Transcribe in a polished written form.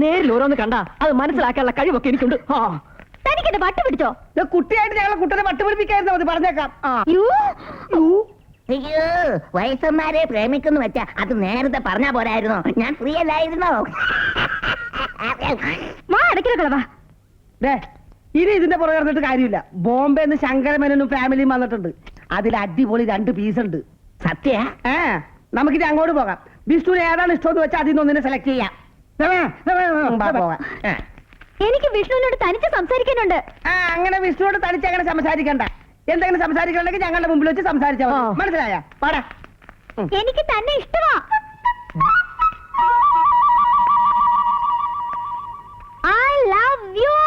നേരിൽ ഓരോന്ന് കണ്ട അത് മനസ്സിലാക്കാനുള്ള കഴിവൊക്കെ എനിക്കുണ്ട്. തനിക്കെന്നെ വട്ട് പിടിച്ചോ? കുട്ടിയായിട്ട് ഞങ്ങളെ കുട്ടനെ വട്ടുപിടിപ്പിക്കായിരുന്നു മതി, പറഞ്ഞേക്കാം. അയ്യോ, വയസ്സന്മാരെ പ്രേമിക്കുന്നു വെച്ചാ അത് നേരത്തെ പറഞ്ഞാ പോരായിരുന്നോ? ഞാൻ ഫ്രീ അല്ലായിരുന്നോ? അടക്കിലക്കളവാ. ഇനി ഇതിന്റെ പുറകെ നടന്നിട്ട് കാര്യമില്ല. ബോംബെന്ന് ശങ്കരമേനോനും ഫാമിലിയും വന്നിട്ടുണ്ട്. അതിൽ അടിപൊളി 2 പീസ് ഉണ്ട്. സത്യ നമുക്കിനി അങ്ങോട്ട് പോകാം. വിഷ്ണുവിന് ഏതാണ് ഇഷ്ടമെന്ന് വെച്ചാൽ അതിൽ നിന്നൊന്നിനെ സെലക്ട് ചെയ്യാം. എനിക്ക് വിഷ്ണുവിനോട് തനിച്ച് സംസാരിക്കാനുണ്ട്. അങ്ങനെ വിഷ്ണുവോട് തനിച്ച് അങ്ങനെ സംസാരിക്കണ്ട. എന്തെങ്കിലും സംസാരിക്കണമെങ്കിൽ ഞങ്ങളുടെ മുമ്പിൽ വെച്ച് സംസാരിച്ചാൽ മതി. മനസ്സിലായ? പാടാ. എനിക്ക് തന്നെ ഇഷ്ടമാ. I love you.